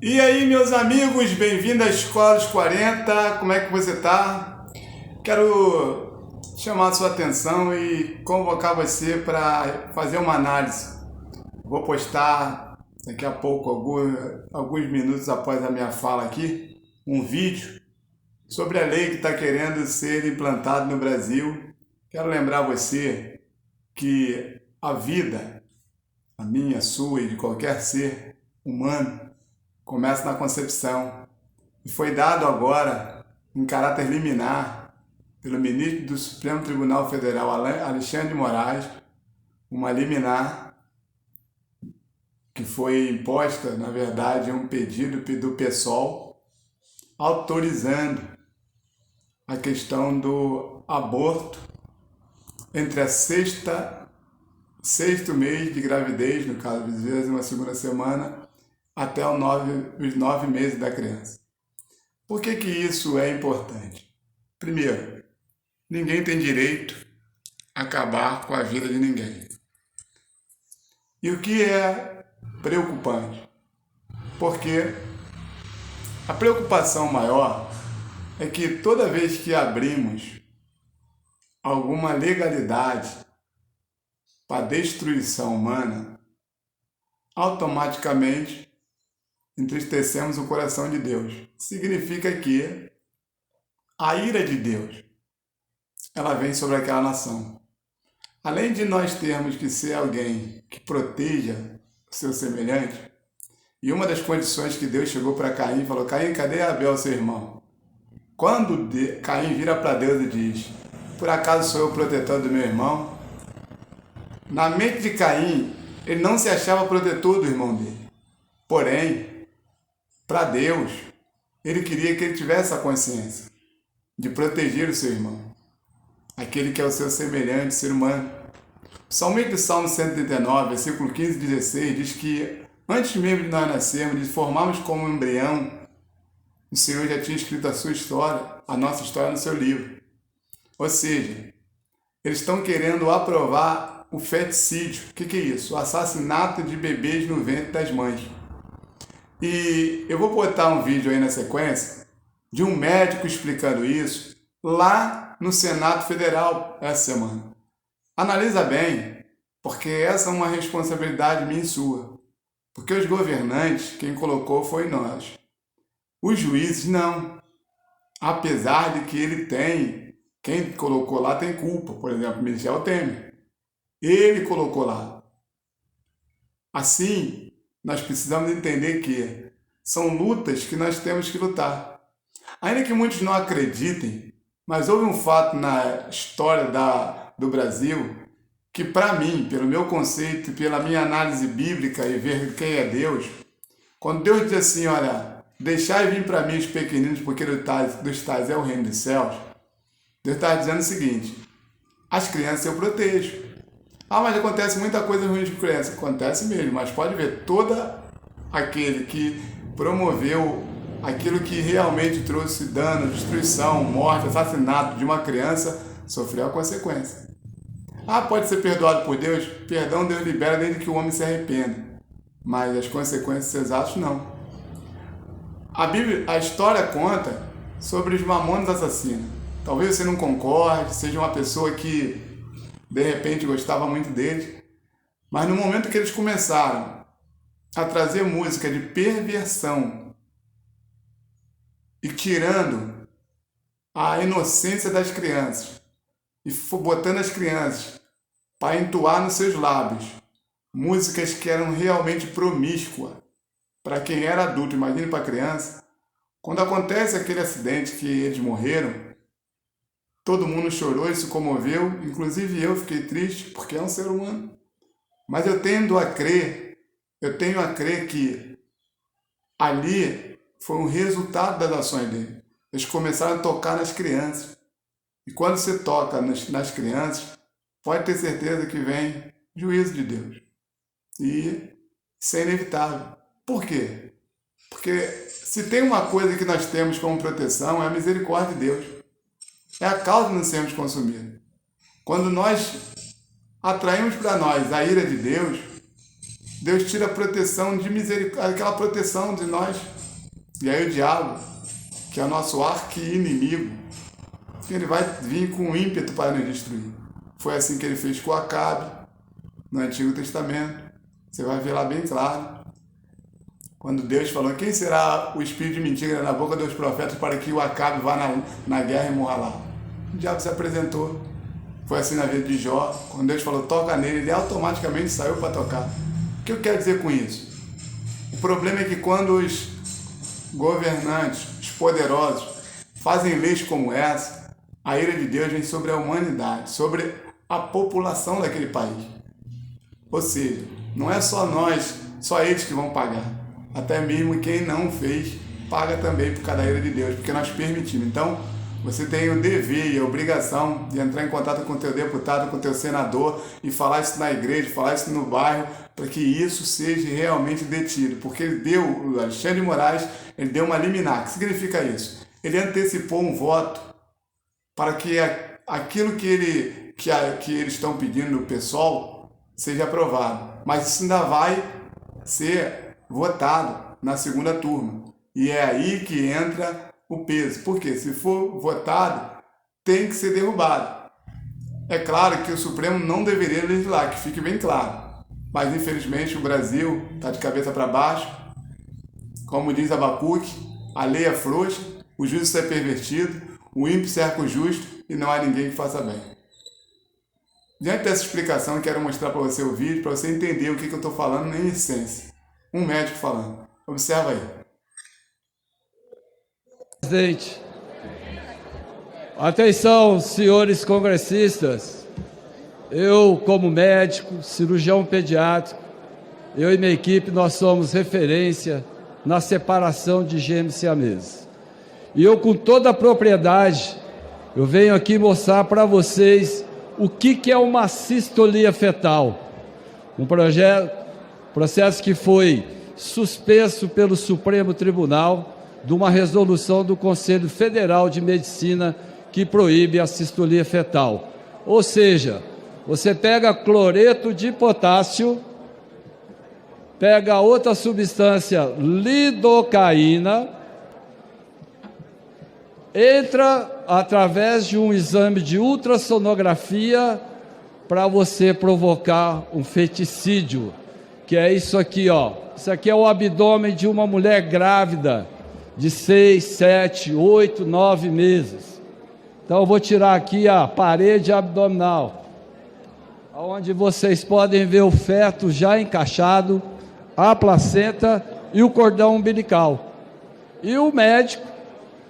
E aí, meus amigos, bem-vindo à Escola dos 40, como é que você tá? Quero chamar a sua atenção e convocar você para fazer uma análise. Vou postar daqui a pouco, alguns minutos após a minha fala aqui, um vídeo sobre a lei que está querendo ser implantada no Brasil. Quero lembrar você que a vida, a minha, a sua e de qualquer ser humano, começa na concepção e foi dado agora, em caráter liminar, pelo ministro do Supremo Tribunal Federal, Alexandre de Moraes, uma liminar que foi imposta, na verdade, um pedido do PSOL, autorizando a questão do aborto entre a sexto mês de gravidez, no caso, às vezes uma segunda semana, até os 9 meses da criança. Por que isso é importante? Primeiro, ninguém tem direito a acabar com a vida de ninguém. E o que é preocupante? Porque a preocupação maior é que toda vez que abrimos alguma legalidade para a destruição humana, automaticamente entristecemos o coração de Deus. Significa que a ira de Deus, ela vem sobre aquela nação. Além de nós termos que ser alguém que proteja o seu semelhante, e uma das condições que Deus chegou para Caim e falou: Caim, cadê Abel, seu irmão? Quando Caim vira para Deus e diz: por acaso sou eu o protetor do meu irmão? Na mente de Caim, ele não se achava protetor do irmão dele. Porém, para Deus, ele queria que ele tivesse a consciência de proteger o seu irmão, aquele que é o seu semelhante, ser humano. Somente o Salmo 139, versículo 15 e 16, diz que antes mesmo de nós nascermos, de formarmos como um embrião, o Senhor já tinha escrito a sua história, a nossa história no seu livro. Ou seja, eles estão querendo aprovar o feticídio. O que é isso? O assassinato de bebês no ventre das mães. E eu vou botar um vídeo aí na sequência de um médico explicando isso lá no Senado Federal essa semana. Analisa bem, porque essa é uma responsabilidade minha e sua. Porque os governantes, quem colocou foi nós. Os juízes não. Apesar de que ele tem, quem colocou lá tem culpa. Por exemplo, Michel Temer. Ele colocou lá. Assim, nós precisamos entender que são lutas que nós temos que lutar. Ainda que muitos não acreditem, mas houve um fato na história do Brasil que, para mim, pelo meu conceito, pela minha análise bíblica e ver quem é Deus, quando Deus diz assim, olha, deixai vir para mim os pequeninos, porque dos tais é o reino dos céus, Deus está dizendo o seguinte: as crianças eu protejo. Ah, mas acontece muita coisa ruim com criança. Acontece mesmo, mas pode ver, todo aquele que promoveu aquilo que realmente trouxe dano, destruição, morte, assassinato de uma criança, sofreu a consequência. Ah, pode ser perdoado por Deus? Perdão Deus libera desde que o homem se arrependa. Mas as consequências dos seus atos, não. A história conta sobre os mamonas assassinos. Talvez você não concorde, seja uma pessoa que de repente gostava muito deles, mas no momento que eles começaram a trazer música de perversão e tirando a inocência das crianças e botando as crianças para entoar nos seus lábios músicas que eram realmente promíscuas para quem era adulto, imagine para criança, quando acontece aquele acidente que eles morreram, todo mundo chorou e se comoveu, inclusive eu fiquei triste, porque é um ser humano. Mas eu tenho a crer que ali foi um resultado das ações dele. Eles começaram a tocar nas crianças. E quando você toca nas crianças, pode ter certeza que vem juízo de Deus. E isso é inevitável. Por quê? Porque se tem uma coisa que nós temos como proteção, é a misericórdia de Deus. É a causa de não sermos consumidos. Quando nós atraímos para nós a ira de Deus, Deus tira a proteção de misericórdia, aquela proteção de nós. E aí o diabo, que é o nosso arqui-inimigo, ele vai vir com ímpeto para nos destruir. Foi assim que ele fez com Acabe, no Antigo Testamento. Você vai ver lá bem claro. Quando Deus falou, quem será o espírito de mentira na boca dos profetas para que o Acabe vá na guerra e morra lá? O diabo se apresentou. Foi assim na vida de Jó. Quando Deus falou, toca nele, ele automaticamente saiu para tocar. O que eu quero dizer com isso? O problema é que quando os governantes, os poderosos, fazem leis como essa, a ira de Deus vem sobre a humanidade, sobre a população daquele país. Ou seja, não é só nós, só eles que vão pagar. Até mesmo quem não fez, paga também por causa da ira de Deus, porque nós permitimos. Então, você tem o dever e a obrigação de entrar em contato com o teu deputado, com o teu senador e falar isso na igreja, falar isso no bairro, para que isso seja realmente detido. Porque ele deu, o Alexandre de Moraes, ele deu uma liminar. O que significa isso? Ele antecipou um voto para que aquilo que eles estão pedindo do pessoal seja aprovado. Mas isso ainda vai ser votado na segunda turma. E é aí que entra o peso. Porque se for votado, tem que ser derrubado. É claro que o Supremo não deveria legislar, que fique bem claro. Mas infelizmente o Brasil está de cabeça para baixo. Como diz Abacuque, a lei é frouxa, o juízo é pervertido, o ímpio cerca o justo e não há ninguém que faça bem. Diante dessa explicação, eu quero mostrar para você o vídeo, para você entender o que eu estou falando em essência. Um médico falando. Observa aí. Presidente, atenção, senhores congressistas. Eu, como médico, cirurgião pediátrico, eu e minha equipe, nós somos referência na separação de gêmeos siameses. E eu, com toda a propriedade, eu venho aqui mostrar para vocês o que é uma cistolia fetal. Um processo que foi suspenso pelo Supremo Tribunal de uma resolução do Conselho Federal de Medicina que proíbe a cistolia fetal. Ou seja, você pega cloreto de potássio, pega outra substância, lidocaína, entra através de um exame de ultrassonografia para você provocar um feticídio, que é isso aqui, ó. Isso aqui é o abdômen de uma mulher grávida de 6, 7, 8, 9 meses. Então eu vou tirar aqui a parede abdominal, onde vocês podem ver o feto já encaixado, a placenta e o cordão umbilical. E o médico,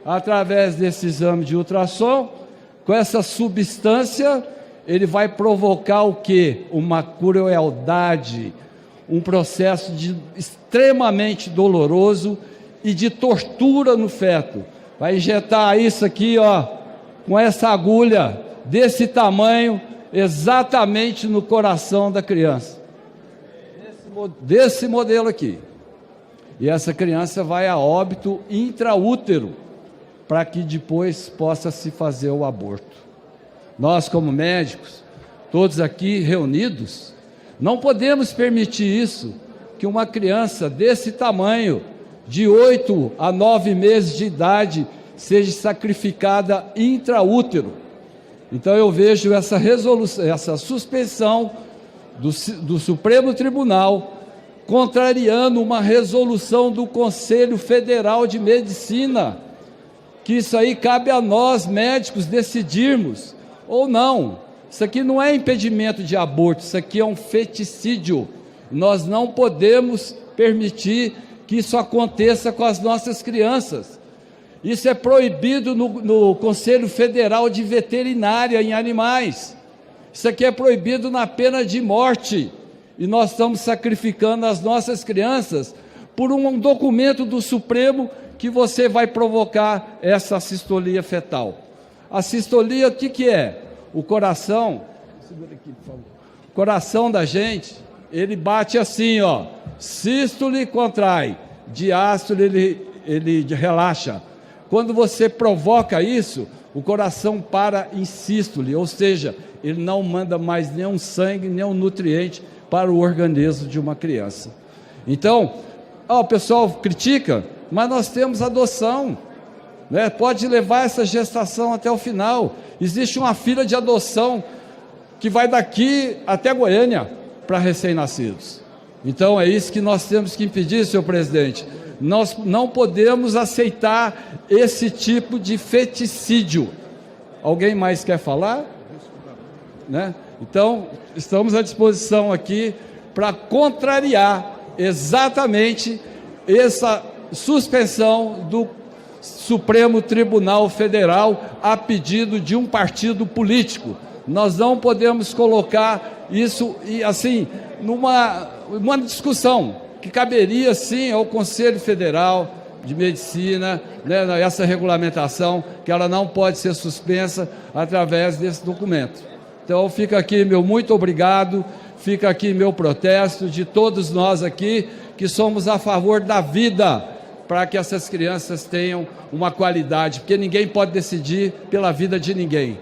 através desse exame de ultrassom, com essa substância, ele vai provocar o quê? Uma crueldade, um processo extremamente doloroso e de tortura no feto. Vai injetar isso aqui, ó, com essa agulha desse tamanho, exatamente no coração da criança. Desse modelo aqui. E essa criança vai a óbito intraútero, para que depois possa se fazer o aborto. Nós, como médicos, todos aqui reunidos, não podemos permitir isso, que uma criança desse tamanho, de 8 a 9 meses de idade, seja sacrificada intraútero. Então eu vejo essa resolução, essa suspensão do Supremo Tribunal, contrariando uma resolução do Conselho Federal de Medicina, que isso aí cabe a nós, médicos, decidirmos ou não. Isso aqui não é impedimento de aborto, isso aqui é um feticídio. Nós não podemos permitir que isso aconteça com as nossas crianças. Isso é proibido no Conselho Federal de Veterinária em Animais. Isso aqui é proibido na pena de morte. E nós estamos sacrificando as nossas crianças por um documento do Supremo que você vai provocar essa cistolia fetal. A cistolia, o que é? O coração, segura aqui, por favor. O coração da gente, ele bate assim, ó. Sístole contrai, diástole ele relaxa. Quando você provoca isso, o coração para em sístole, ou seja, ele não manda mais nenhum sangue, nenhum nutriente para o organismo de uma criança. Então, o pessoal critica, mas nós temos adoção, né? Pode levar essa gestação até o final. Existe uma fila de adoção que vai daqui até Goiânia para recém-nascidos. Então é isso que nós temos que impedir, senhor presidente. Nós não podemos aceitar esse tipo de feticídio. Alguém mais quer falar? Né? Então, estamos à disposição aqui para contrariar exatamente essa suspensão do Supremo Tribunal Federal a pedido de um partido político. Nós não podemos colocar isso assim numa discussão que caberia sim ao Conselho Federal de Medicina, né, essa regulamentação, que ela não pode ser suspensa através desse documento. Então fica aqui meu muito obrigado, fica aqui meu protesto de todos nós aqui que somos a favor da vida, para que essas crianças tenham uma qualidade, porque ninguém pode decidir pela vida de ninguém.